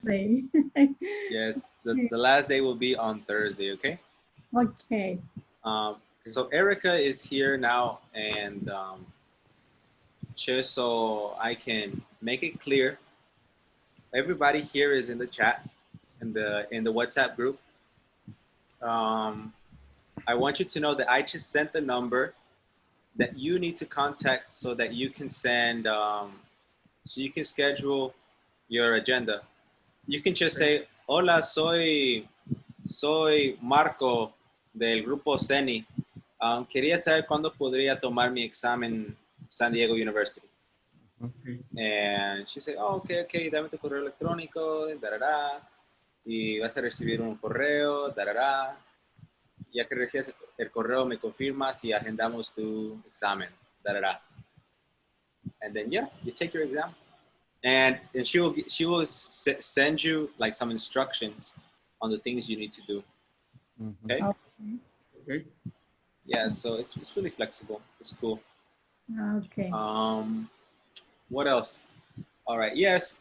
Thursday. Yes, the last day will be on Thursday, okay? Okay. So Erica is here now, and just so I can make it clear, everybody here is in the chat, in the WhatsApp group. Um, I want you to know that I just sent the number that you need to contact so that you can send, so you can schedule your agenda. You can just say, "Hola, soy Marco del grupo Cenni. Quería saber cuándo podría tomar mi examen San Diego University." Okay. And she said, "Oh, okay, okay, dame tu correo electrónico, darará, y vas a recibir un correo, darará. Ya que recibas el correo, me confirmas y agendamos tu examen, darará." And then, yeah, you take your exam. And she will send you like some instructions on the things you need to do. Okay. Okay. Yeah, so it's really flexible. It's cool. Okay. What else? All right. Yes,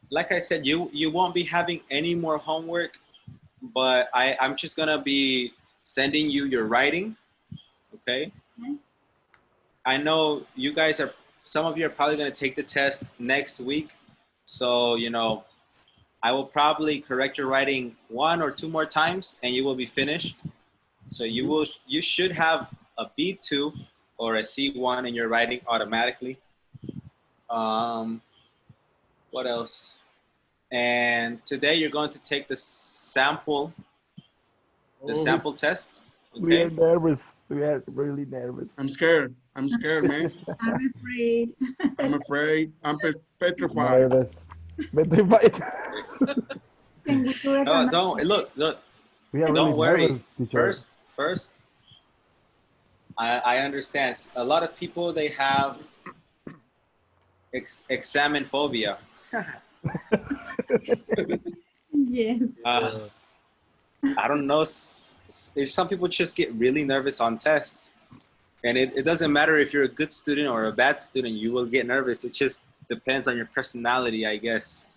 like I said, you won't be having any more homework, but I'm just gonna be sending you your writing. Okay. Okay. I know you guys are. Some of you are probably gonna take the test next week, so I will probably correct your writing 1 or 2 more times, and you will be finished. So you should have a B2 or a C1 in your writing automatically. What else? And today you're going to take the sample test. We are Okay. nervous. We are really nervous. I'm scared. I'm scared, man. I'm afraid. I'm afraid. I'm petrified. Nervous. Petrified. Can we do it No, on don't look. We are Don't really worry. nervous, teacher. First, I understand. A lot of people, they have examen phobia. Yes. I don't know. Some people just get really nervous on tests, and it doesn't matter if you're a good student or a bad student. You will get nervous. It just depends on your personality, I guess.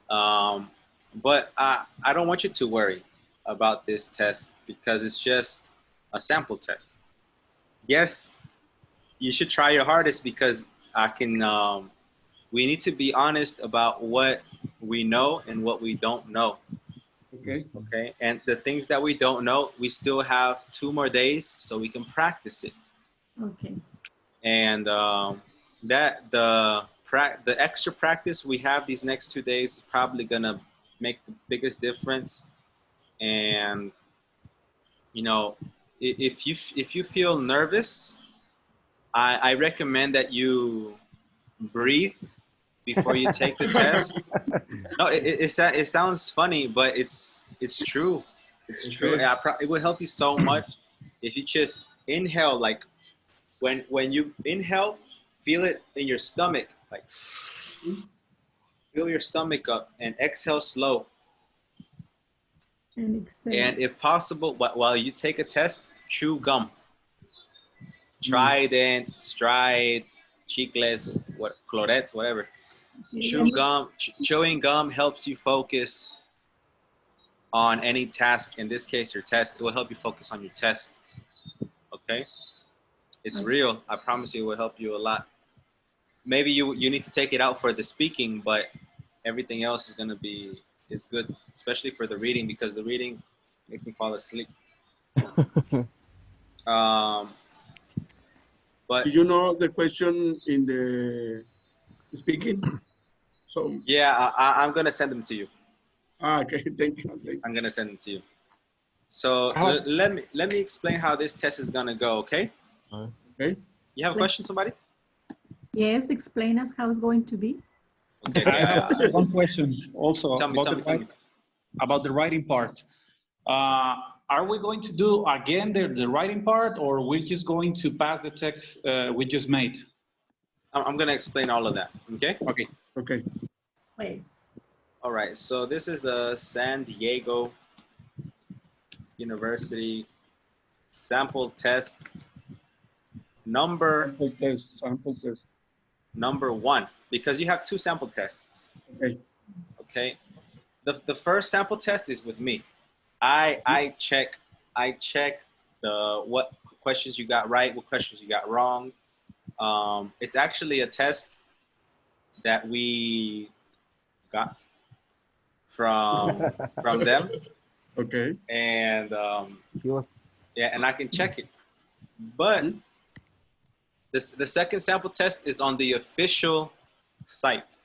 But I don't want you to worry about this test because it's just a sample test. Yes, you should try your hardest because we need to be honest about what we know and what we don't know. Okay. Okay. And the things that we don't know, we still have 2 more days so we can practice it. Okay. And the extra practice we have these next 2 days is probably gonna make the biggest difference. And if you feel nervous, I recommend that you breathe before you take the test. No, it sounds funny, but it's true. It's true. It will help you so much if you just inhale. Like when you inhale, feel it in your stomach. Like fill your stomach up and exhale slow. And exhale. And if possible, while you take a test, chew gum. Trident, Stride, Chiclets, Clorets, whatever. Chewing gum helps you focus on any task. In this case, your test. It will help you focus on your test. Okay? It's real. I promise you it will help you a lot. Maybe you need to take it out for the speaking, but everything else is good, especially for the reading, because the reading makes me fall asleep. But do you know the question in the speaking? So yeah, I'm gonna send them to you. okay, thank you. I'm gonna send them to you. So let me explain how this test is gonna go. Okay. Okay. You have a question, somebody? Yes, explain us how it's going to be. Okay. I have one question also Tell me. about the writing part. Are we going to do again the writing part, or we're just going to pass the text we just made? I'm gonna explain all of that. Okay. Okay. Okay. Please. All right. So this is the San Diego University sample test number Sample test. number 1, because you have 2 sample tests. Okay. Okay. The first sample test is with me. I check the what questions you got right, what questions you got wrong. It's actually a test that we got from them, Okay. and He was yeah, and I can check it. But the second sample test is on the official site.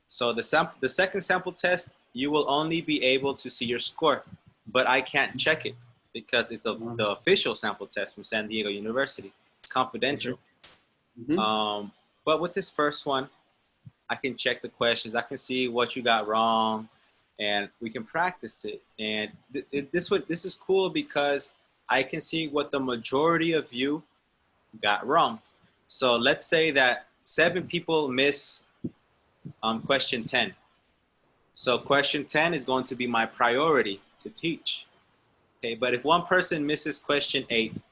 So the second sample test, you will only be able to see your score, but I can't check it because it's the official sample test from San Diego University. It's confidential. Mhm. But with this first one, I can check the questions. I can see what you got wrong, and we can practice it. And this is cool because I can see what the majority of you got wrong. So let's say that 7 people miss question 10. So question 10 is going to be my priority to teach. Okay, but if one person misses question 8,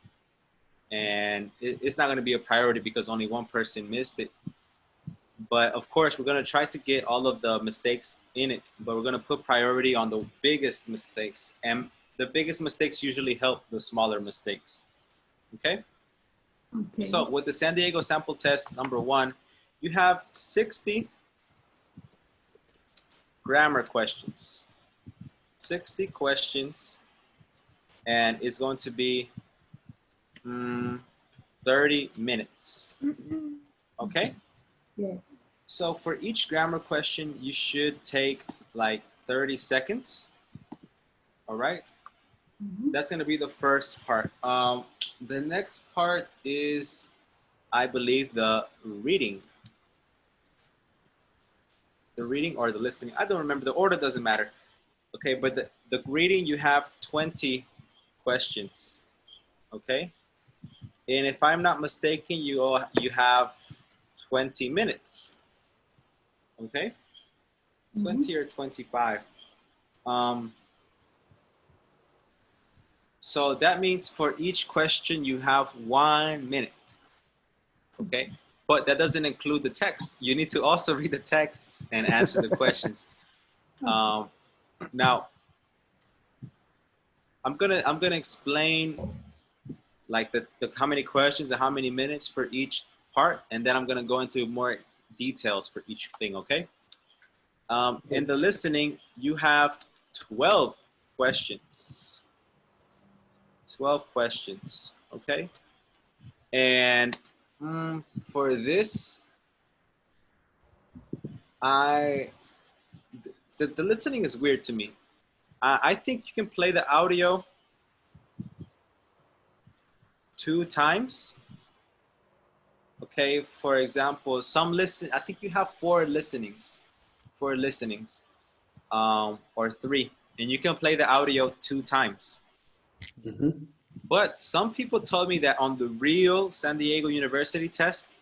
and it's not going to be a priority because only one person missed it. But of course, we're going to try to get all of the mistakes in it, but we're going to put priority on the biggest mistakes. And the biggest mistakes usually help the smaller mistakes. Okay? Okay. So with the San Diego sample test number 1, you have 60 grammar questions. 60 questions, and it's going to be 30 minutes. Okay? Yes. So for each grammar question, you should take like 30 seconds. All right? That's going to be the first part. The next part is, I believe, the reading. The reading or the listening. I don't remember. The order doesn't matter. Okay, but the reading, you have 20 questions. Okay? And if I'm not mistaken, you have 20 minutes. Okay? 20 or 25. So that means for each question, you have 1 minute. Okay? But that doesn't include the text. You need to also read the texts and answer the questions. Now, I'm gonna explain like the how many questions and how many minutes for each part, and then I'm gonna go into more details for each thing. Okay? In the listening, you have 12 questions. 12 questions. Okay? And for this, the listening is weird to me. I think you can play the audio 2 times. Okay, for example, I think you have 4 listenings, or 3, and you can play the audio 2 times. But some people told me that on the real San Diego University test,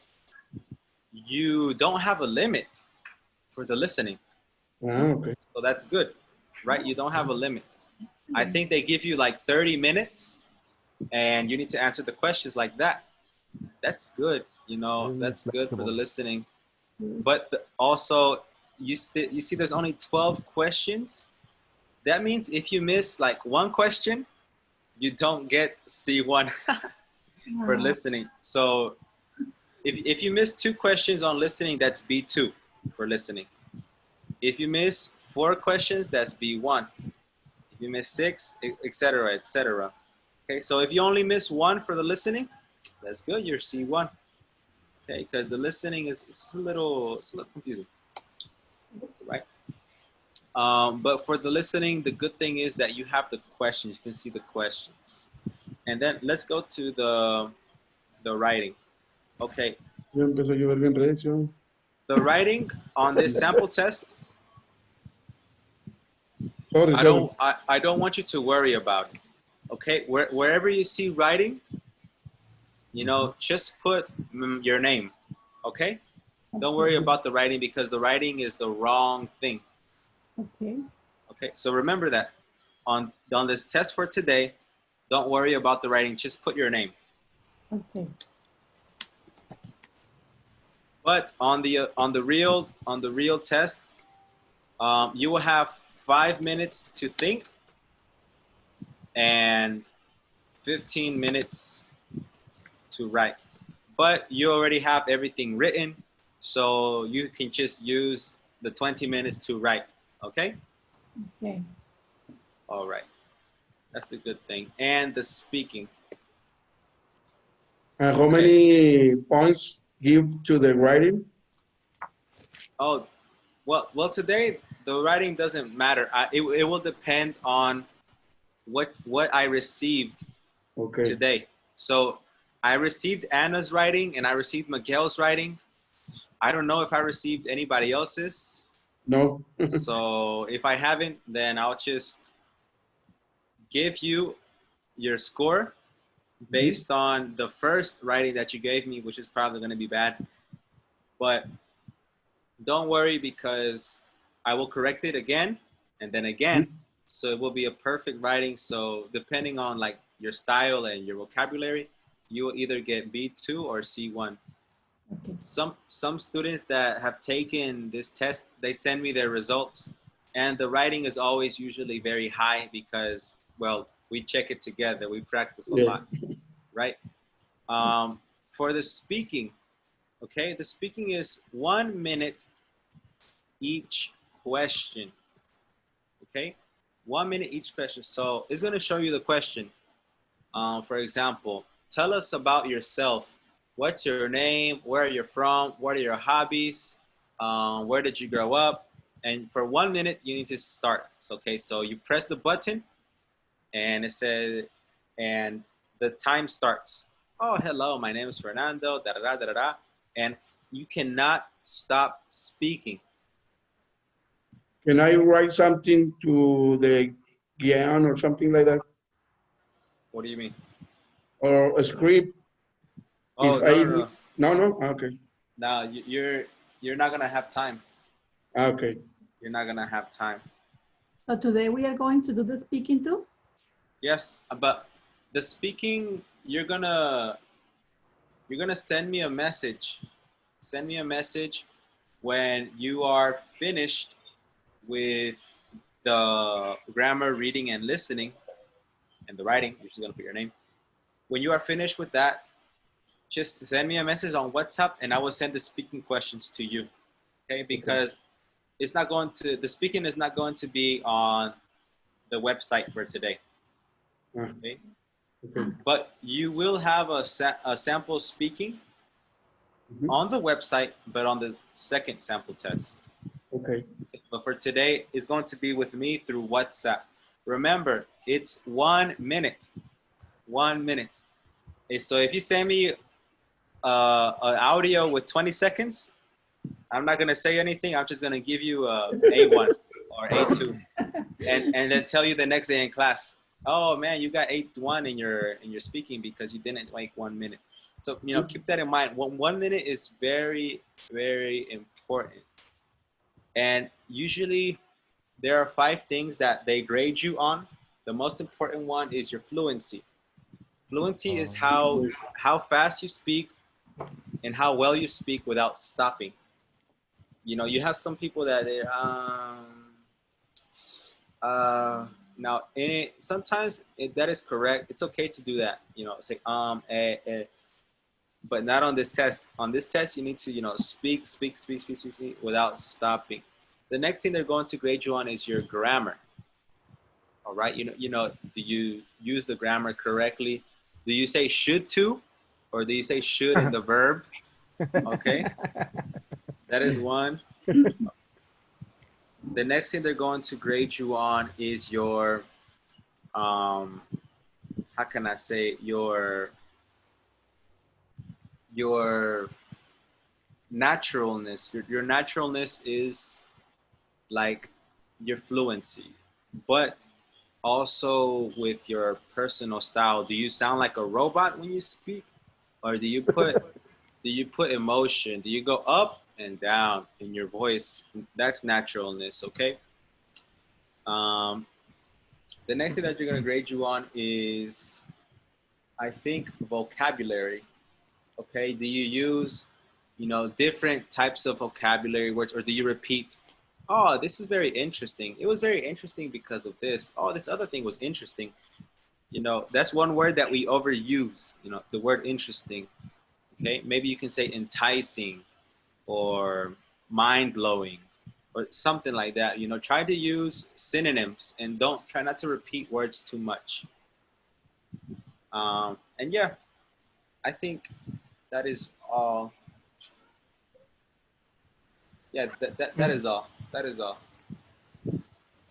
you don't have a limit for the listening. Okay. So that's good, right? You don't have a limit. I think they give you like 30 minutes and you need to answer the questions like that. That's good, you know, Really that's good for the flexible. listening. But also, you see there's only 12 questions. That means if you miss like 1 question, you don't get C1 for listening. So if you miss 2 questions on listening, that's B2 for listening. If you miss 4 questions, that's B1. If you miss 6, etc., etc. Okay, so if you only miss 1 for the listening, that's good. You're C1. Okay, because the listening it's a little confusing, right? But for the listening, the good thing is that you have the questions. You can see the questions, and then let's go to the writing. Okay, Ya empezó a llover bien recio. the writing on this sample test, Sorry, sorry. I don't want you to worry about it. Okay, wherever you see writing, you know, just put your name. Okay, don't worry about the writing because the writing is the wrong thing. Okay. Okay, so remember that on this test for today, don't worry about the writing. Just put your name. Okay. But on the real test, You will have 5 minutes to think and 15 minutes to write. But you already have everything written, so you can just use the 20 minutes to write, okay? Okay. All right, that's the good thing. And the speaking. And how many points give to the writing? Oh, well, today the writing doesn't matter. It will depend on what I received Okay. today. So I received Anna's writing and I received Miguel's writing. I don't know if I received anybody else's. No. So if I haven't, then I'll just give you your score based on the first writing that you gave me, which is probably going to be bad. But don't worry, because I will correct it again and then again. So it will be a perfect writing. So depending on like your style and your vocabulary, you will either get B2 or C1. Okay. Some students that have taken this test, they send me their results, and the writing is always usually very high because, well, we check it together, we practice a lot, right? For the speaking, okay, the speaking is 1 minute each question, okay? 1 minute each question. So it's gonna show you the question. For example, tell us about yourself. What's your name? Where are you from? What are your hobbies? Where did you grow up? And for 1 minute, you need to start. Okay, so you press the button and it says, and the time starts. Oh, hello, my name is Fernando, da da da da da. And you cannot stop speaking. Can I write something to the guion or something like that? What do you mean? Or a script? Oh, If no, I no, no. no? Okay. No, you're not gonna have time. Okay. You're not gonna have time. So today we are going to do the speaking too? Yes, but the speaking, you're gonna send me a message. Send me a message when you are finished with the grammar, reading, and listening, and the writing. You're just gonna put your name. When you are finished with that, just send me a message on WhatsApp, and I will send the speaking questions to you. Okay, because it's not going to, the speaking is not going to be on the website for today. Okay. Okay. But you will have a sample speaking on the website, but on the second sample test. Okay. But for today, it's going to be with me through WhatsApp. Remember, it's 1 minute. 1 minute. So if you send me an audio with 20 seconds, I'm not gonna say anything. I'm just gonna give you A1 or A2, and then tell you the next day in class, oh man, you got A1 in your speaking because you didn't like 1 minute. So keep that in mind. 1 minute is very, very important. And usually there are 5 things that they grade you on. The most important one is your fluency. Fluency is how fast you speak and how well you speak without stopping. You have some people that they now sometimes that is correct. It's okay to do that. Say but not on this test. On this test, you need to speak without stopping. The next thing they're going to grade you on is your grammar. All right, do you use the grammar correctly? Do you say should to, or do you say should in the verb? Okay, that is one. The next thing they're going to grade you on is your, how can I say, your naturalness. Your naturalness is like your fluency, but also with your personal style. Do you sound like a robot when you speak, or do you put emotion? Do you go up and down in your voice? That's naturalness. Okay. The next thing that you're gonna grade you on is, I think, vocabulary. Okay. Do you use different types of vocabulary words, or do you repeat oh, this is very interesting. It was very interesting because of this. Oh, this other thing was interesting. You know, that's one word that we overuse, you know, the word interesting. Okay, maybe you can say enticing or mind-blowing or something like that. You know, try to use synonyms and don't try not to repeat words too much. And yeah, I think that is all. Yeah, that is all. That is all.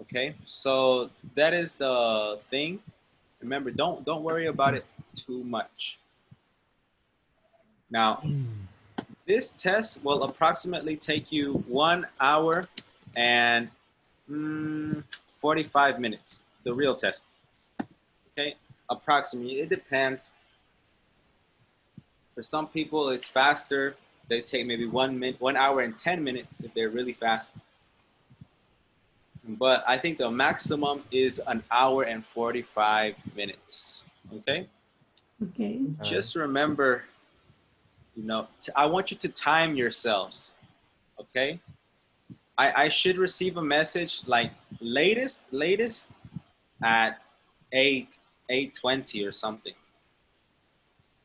Okay, so that is the thing. Remember, don't worry about it too much. Now, this test will approximately take you 1 hour and 45 minutes, the real test. Okay, approximately. It depends. For some people, it's faster. They take maybe 1 hour and 10 minutes if they're really fast. But I think the maximum is 1 hour and 45 minutes. Okay, Okay. just remember, you know, I want you to time yourselves. Okay, I should receive a message like latest at 8:20 or something,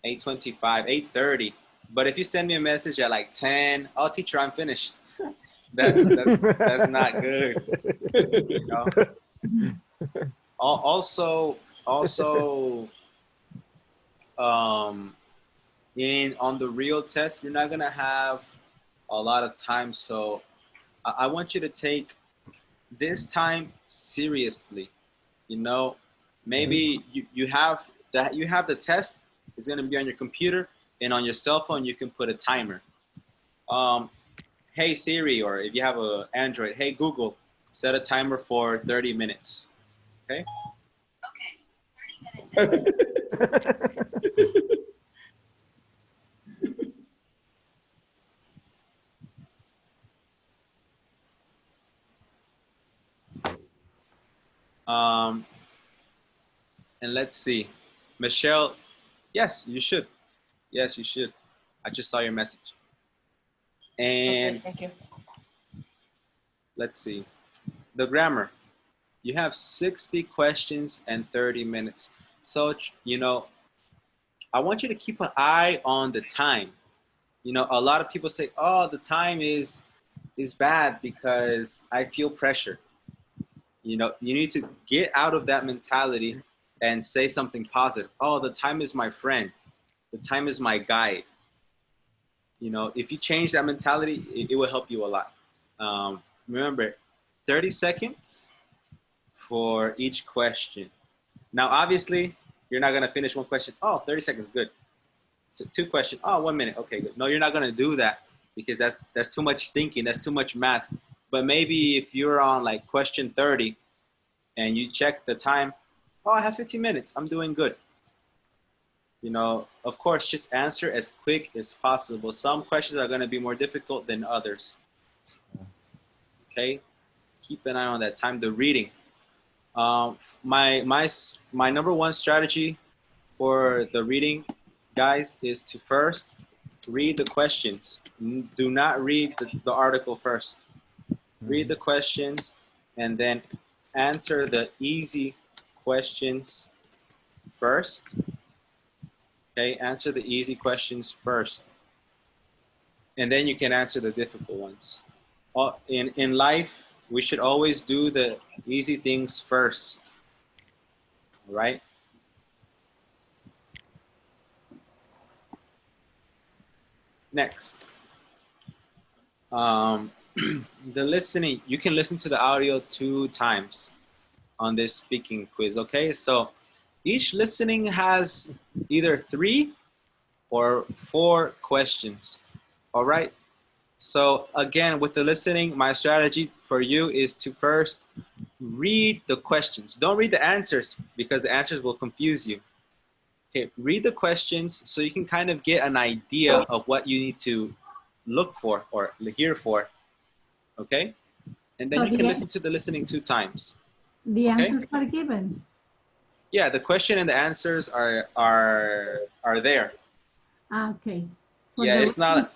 8:25, 8:30. But if you send me a message at like 10, oh teacher, I'm finished. That's not good. You know. Also, on the real test, you're not gonna have a lot of time, so I want you to take this time seriously. You know, maybe you have the test. It's gonna be on your computer, and on your cell phone you can put a timer. Hey Siri, or if you have a Android, hey Google, set a timer for 30 minutes. Okay. Okay, 30 minutes. And let's see, Michelle. Yes, you should. Yes, you should. I just saw your message. And Okay, thank you. let's see, the grammar. You have 60 questions and 30 minutes. So, you know, I want you to keep an eye on the time. You know, a lot of people say, oh, the time is bad because I feel pressure. You know, you need to get out of that mentality and say something positive. Oh, the time is my friend. The time is my guide. You know, if you change that mentality, it will help you a lot. Remember, 30 seconds for each question. Now, obviously, you're not going to finish one question. Oh, 30 seconds, good. So 2 questions. Oh, 1 minute. Okay, good. No, you're not going to do that because that's too much thinking. That's too much math. But maybe if you're on like question 30 and you check the time, oh, I have 15 minutes. I'm doing good. You know, of course, just answer as quick as possible. Some questions are going to be more difficult than others. Okay, keep an eye on that time. The reading. My number one strategy for the reading, guys, is to first read the questions. Do not read the article first. Read the questions and then answer the easy questions first. Okay, answer the easy questions first. And then you can answer the difficult ones. In life, we should always do the easy things first. All right? Next. The listening, you can listen to the audio 2 times on this speaking quiz, okay? So each listening has either 3 or 4 questions, all right? So again, with the listening, my strategy for you is to first read the questions. Don't read the answers because the answers will confuse you. Okay, read the questions so you can kind of get an idea of what you need to look for or hear for, okay? And then So you can listen to the listening 2 times. The Okay. answers are given. Yeah, the question and the answers are there. Ah, okay. For Yeah, the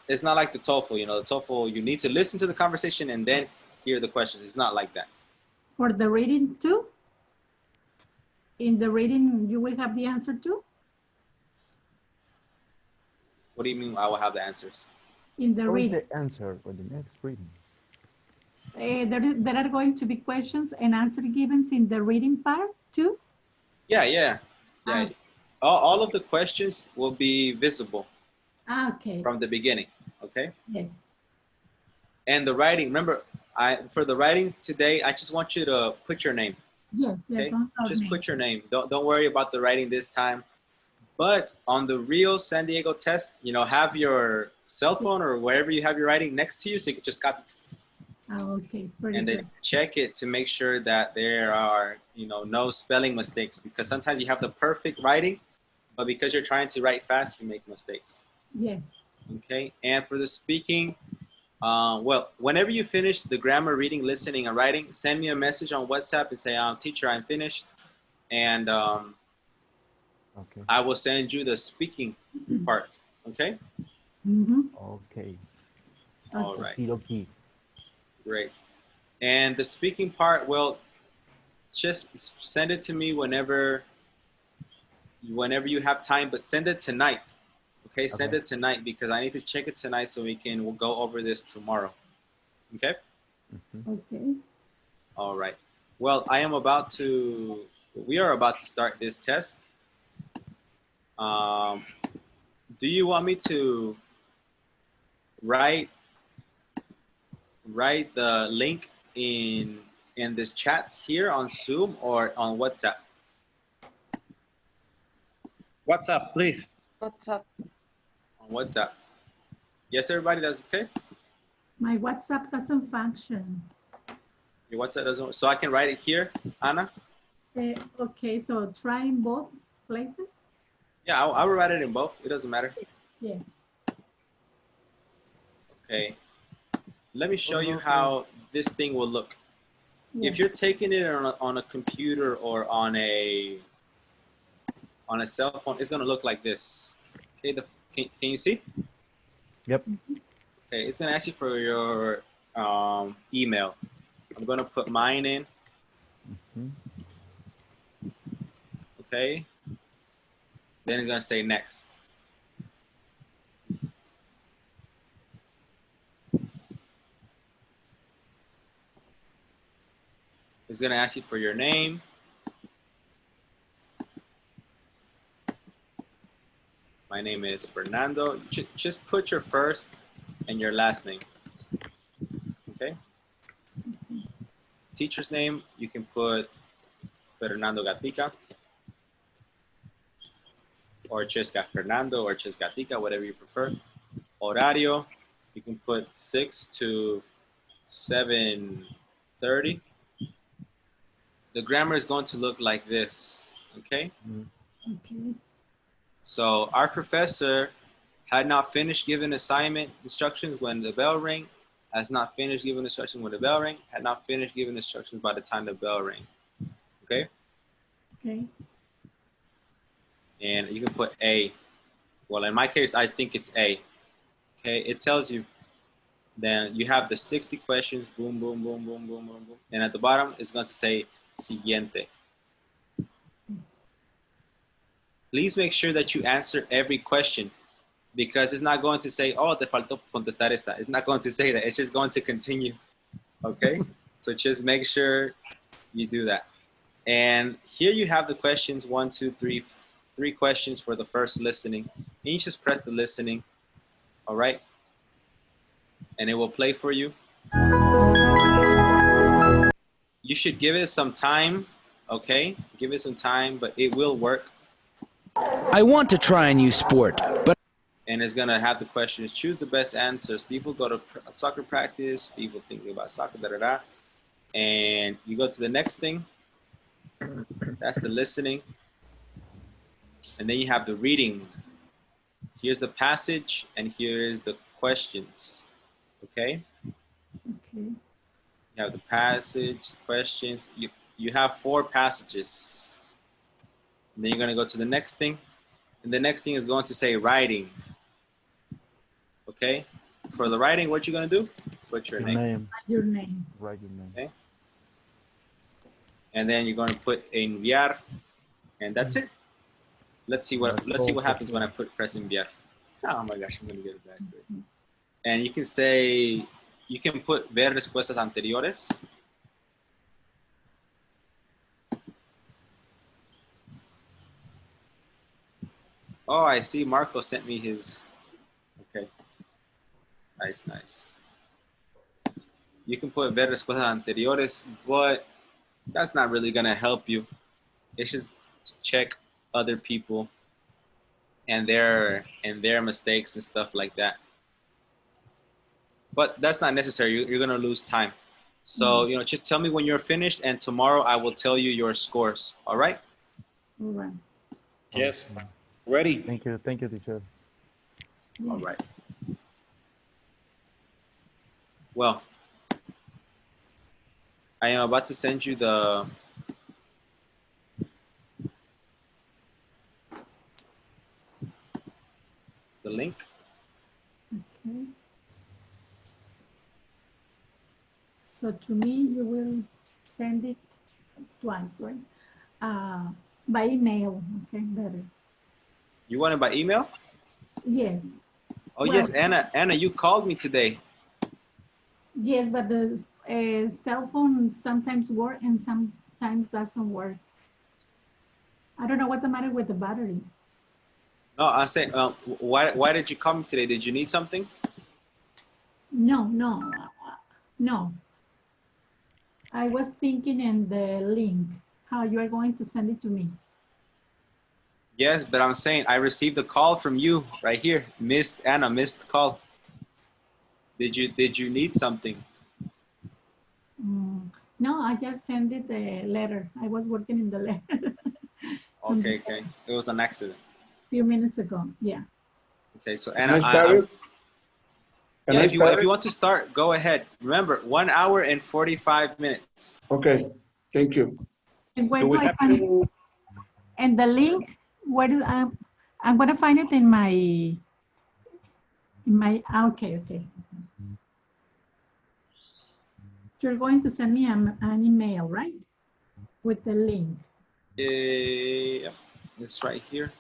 it's not like the TOEFL. You know, the TOEFL, you need to listen to the conversation and then hear the questions. It's not like that. For the reading too? In the reading, you will have the answer too? What do you mean I will have the answers? In the What is reading. the answer for the next reading? There are going to be questions and answer given in the reading part too? Yeah. Ah. All of the questions will be visible Okay. from the beginning, okay? Yes. And the writing, remember, for the writing today, I just want you to put your name, Yes, okay? on our Just names. put your name. Don't worry about the writing this time. But on the real San Diego test, you know, have your cell phone or wherever you have your writing next to you, so you can just copy Okay, pretty and good. then check it to make sure that there are, you know, no spelling mistakes, because sometimes you have the perfect writing, but because you're trying to write fast, you make mistakes. Yes. Okay, and for the speaking, well, whenever you finish the grammar, reading, listening, and writing, send me a message on WhatsApp and say, teacher, I'm finished. And Okay. I will send you the speaking part, okay? Mm-hmm. Okay. All right, Okie. great. And the speaking part, well, just send it to me whenever you have time, but send it tonight. Okay, send Okay. it tonight because I need to check it tonight so we'll go over this tomorrow. Okay? Okay. All right. Well, we are about to start this test. Do you want me to write the link in the chat here on Zoom or on WhatsApp? WhatsApp, please. What's up? On WhatsApp. Yes, everybody, that's okay? My WhatsApp doesn't function. Your WhatsApp doesn't, so I can write it here, Anna? Okay, so try in both places? Yeah, I will write it in both. It doesn't matter. Yes. Okay. Let me show you how this thing will look. Yes. If you're taking it on a computer or on a cell phone, it's gonna look like this. Okay, can you see? Yep. Okay, it's gonna ask you for your email. I'm gonna put mine in. Okay. Then it's gonna say next. It's gonna ask you for your name. My name is Fernando. Just put your first and your last name. Okay. Teacher's name, you can put Fernando Gatica, or just Fernando, or just Gatica, whatever you prefer. Horario, you can put 6 to 7:30. The grammar is going to look like this, okay? Okay. So our professor had not finished giving assignment instructions when the bell rang, has not finished giving instructions when the bell rang, had not finished giving instructions by the time the bell rang, okay? Okay. And you can put A. Well, in my case, I think it's A, okay? It tells you, then you have the 60 questions, boom, boom, boom, boom, boom, boom, boom. And at the bottom, it's going to say siguiente. Please make sure that you answer every question, because it's not going to say, oh, te faltó contestar esta. It's not going to say that. It's just going to continue, okay? So just make sure you do that. And here you have the questions, 1, 2, 3, 3 questions for the first listening. And you just press the listening, all right? And it will play for you. You should give it some time, okay? Give it some time, but it will work. I want to try a new sport, but... And it's gonna have the questions, choose the best answer. Steve will go to soccer practice. Steve will think about soccer, da-da-da. And you go to the next thing. That's the listening. And then you have the reading. Here's the passage, and here's the questions, okay? Okay. You have the passage, questions. You have 4 passages. And then you're gonna go to the next thing. And the next thing is going to say writing. Okay? For the writing, what you're gonna do? put your Your name. name. Your name. Write your name. Okay. And then you're going to put enviar, and that's it. Let's see what happens when I press enviar. Oh my gosh, I'm gonna get it back. And you can say, you can put ver respuestas anteriores. Oh, I see. Marco sent me his. Okay. Nice, nice. You can put ver respuestas anteriores, but that's not really gonna help you. It's just check other people and their mistakes and stuff like that. But that's not necessary. You're gonna lose time. So just tell me when you're finished, and tomorrow I will tell you your scores. All right? All right. Yes. Ready. Thank you, teacher. All right. Well, I am about to send you the link. Okay. So to me, you will send it twice, right? By email, okay, better. You want it by email? Yes. Oh, Well- yes, Anna, you called me today. Yes, but the cell phone sometimes work and sometimes doesn't work. I don't know what's the matter with the battery. No, I said, why did you call me today? Did you need something? No. I was thinking in the link, how you are going to send it to me. Yes, but I'm saying I received a call from you right here. Missed call. Did you need something? No, I just sent it the letter. I was working in the letter Okay. It was an accident. a few minutes ago. Yeah. Okay, so Can Anna, I start it? Can I if start you want to start, go ahead. Remember, 1 hour and 45 minutes. Okay, thank you. And where Do we do I have find it? to? And the link, where is I'm gonna find it in my okay. You're going to send me an email, right? With the link. Yeah, it's right here.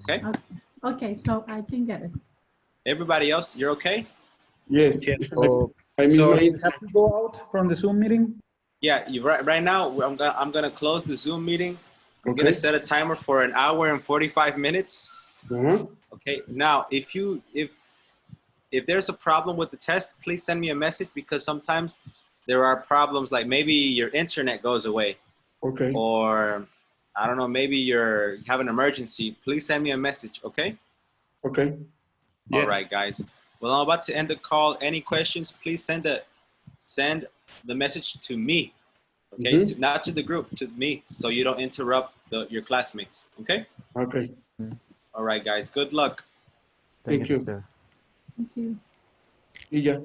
Okay. Okay, so I can get it. Everybody else, you're okay? Yes. Yes. I mean, So you have to go out from the Zoom meeting? Yeah, you right now. I'm gonna close the Zoom meeting. I'm Okay. gonna set a timer for 1 hour and 45 minutes. Okay. Now, if there's a problem with the test, please send me a message, because sometimes there are problems, like maybe your internet goes away, Okay. or I don't know, maybe you have an emergency. Please send me a message. Okay. Okay. All right, guys. Well, I'm about to end the call. Any questions, please send the message to me, okay? Not to the group, to me, so you don't interrupt your classmates, okay? Okay. All right, guys. Good luck. Thank you. Teacher. Thank you. Y ya.